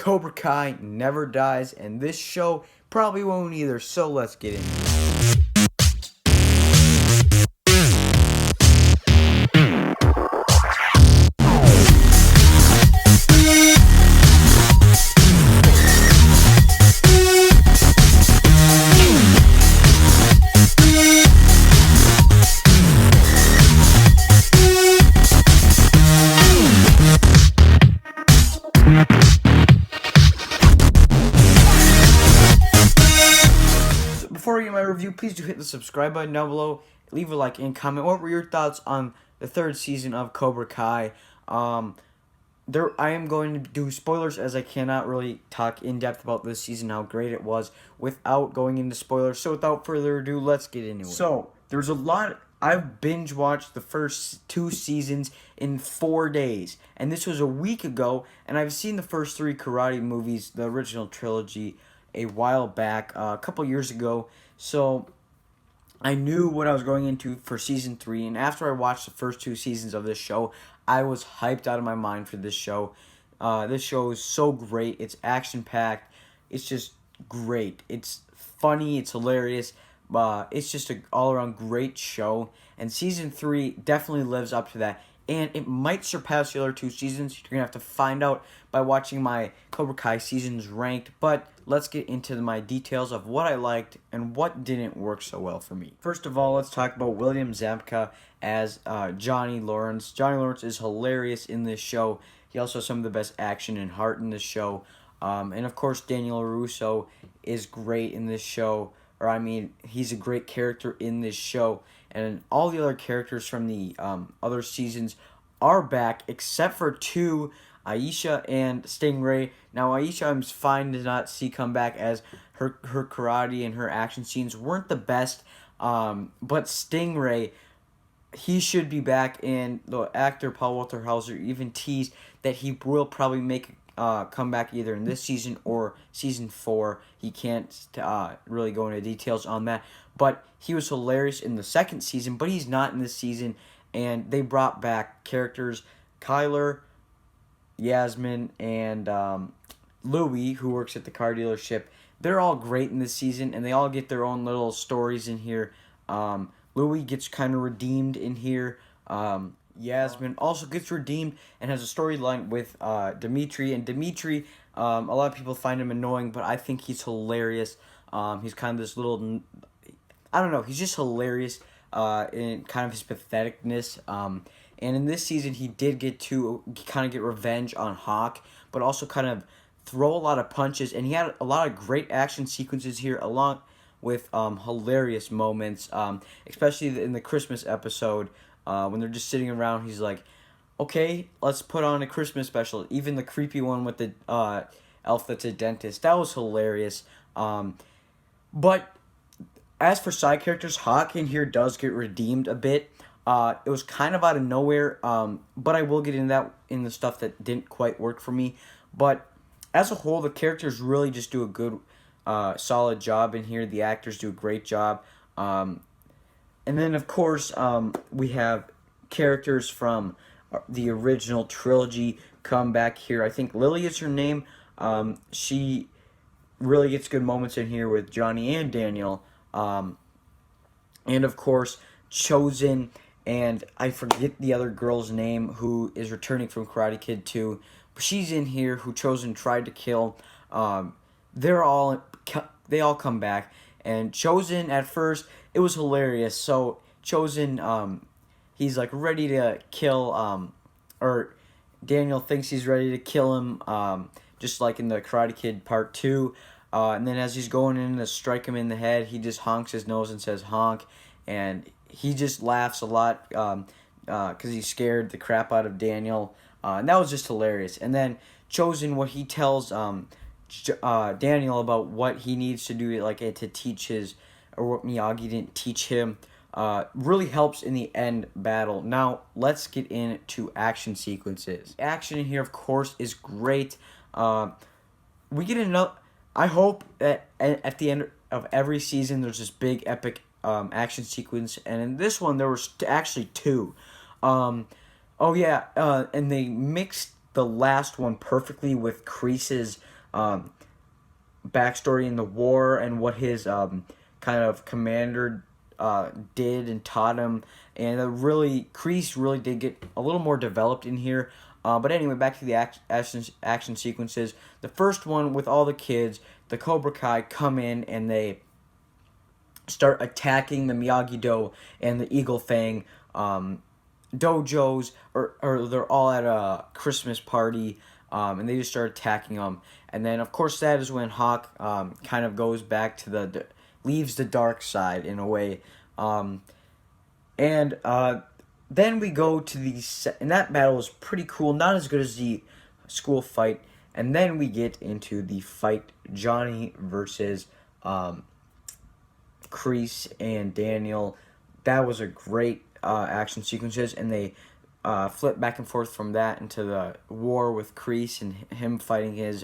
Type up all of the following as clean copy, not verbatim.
Cobra Kai never dies, and this show probably won't either, so let's get into it. Before we get my review, please do hit the subscribe button down below, leave a like and comment. What were your thoughts on the third season of Cobra Kai? I am going to do spoilers, as I cannot really talk in depth about this season, how great it was, without going into spoilers. So without further ado, let's get into it. So there's a lot. I've binge watched the first 2 seasons in 4 days, and this was a week ago. And I've seen the first 3 karate movies, the original trilogy, a while back, a couple years ago. So I knew what I was going into for season 3, and after I watched the first 2 seasons of this show, I was hyped out of my mind for this show. This show is so great. It's action-packed. It's just great. It's funny. It's hilarious. It's just an all-around great show, and season 3 definitely lives up to that. And it might surpass the other 2 seasons. You're going to have to find out by watching my Cobra Kai seasons ranked. But let's get into my details of what I liked and what didn't work so well for me. First of all, let's talk about William Zabka as Johnny Lawrence. Johnny Lawrence is hilarious in this show. He also has some of the best action and heart in this show. And of course, Daniel LaRusso is great in this show. He's a great character in this show. And all the other characters from the other seasons are back, except for 2, Aisha and Stingray. Now, Aisha, I'm fine to not see come back, as her karate and her action scenes weren't the best. But Stingray, he should be back, and the actor Paul Walter Hauser even teased that he will probably make come back either in this season or season 4. He can't really go into details on that. But he was hilarious in the second season, but he's not in this season. And they brought back characters Kyler, Yasmin, and Louie, who works at the car dealership. They're all great in this season, and they all get their own little stories in here. Louie gets kind of redeemed in here. Yasmin also gets redeemed and has a storyline with Dimitri. And Dimitri, a lot of people find him annoying, but I think he's hilarious. He's kind of this little... I don't know, he's just hilarious in kind of his patheticness. And in this season, he did get to kind of get revenge on Hawk, but also kind of throw a lot of punches. And he had a lot of great action sequences here, along with hilarious moments, especially in the Christmas episode when they're just sitting around. He's like, okay, let's put on a Christmas special. Even the creepy one with the elf that's a dentist. That was hilarious. But as for side characters, Hawk in here does get redeemed a bit. It was kind of out of nowhere, but I will get into that in the stuff that didn't quite work for me. But as a whole, the characters really just do a good, solid job in here. The actors do a great job. And then, of course, we have characters from the original trilogy come back here. I think Lily is her name. She really gets good moments in here with Johnny and Daniel. And of course, Chosen, and I forget the other girl's name who is returning from Karate Kid 2. But she's in here, who Chosen tried to kill. They all come back. And Chosen, at first, it was hilarious. So Chosen, he's like ready to kill, or Daniel thinks he's ready to kill him, just like in the Karate Kid Part 2. And then as he's going in to strike him in the head, he just honks his nose and says honk. And he just laughs a lot because he scared the crap out of Daniel. And that was just hilarious. And then Chosen, what he tells Daniel about what he needs to do to teach his, or what Miyagi didn't teach him, really helps in the end battle. Now, let's get into action sequences. Action in here, of course, is great. We get enough... I hope that at the end of every season, there's this big, epic action sequence. And in this one, there was actually 2. And they mixed the last one perfectly with Kreese's backstory in the war and what his kind of commander did and taught him. And Kreese really did get a little more developed in here. But anyway, back to the action sequences. The first one with all the kids, the Cobra Kai come in and they start attacking the Miyagi-Do and the Eagle Fang dojos, or they're all at a Christmas party, and they just start attacking them. And then, of course, that is when Hawk kind of goes back to leaves the dark side in a way. And then we go to and that battle is pretty cool, not as good as the school fight. And then we get into the fight, Johnny versus Kreese and Daniel. That was a great action sequences, and they flip back and forth from that into the war with Kreese and him fighting his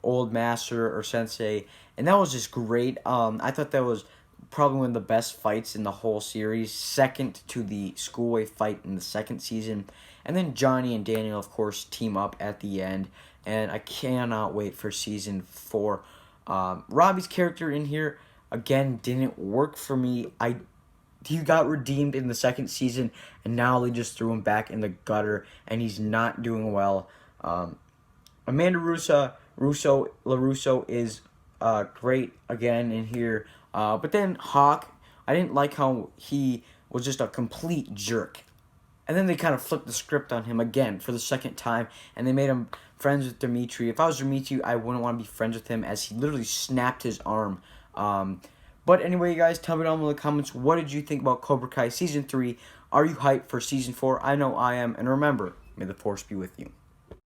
old master or sensei, and that was just great. I thought that was probably one of the best fights in the whole series, second to the Schoolway fight in the second season. And then Johnny and Daniel, of course, team up at the end, and I cannot wait for season 4. Robbie's character in here, again, didn't work for me. He got redeemed in the second season, and now they just threw him back in the gutter, and he's not doing well. Amanda LaRusso is great again in here. But then Hawk, I didn't like how he was just a complete jerk. And then they kind of flipped the script on him again for the second time, and they made him friends with Dimitri. If I was Dimitri, I wouldn't want to be friends with him, as he literally snapped his arm. But anyway, guys, tell me down below in the comments, what did you think about Cobra Kai Season 3? Are you hyped for Season 4? I know I am. And remember, may the Force be with you.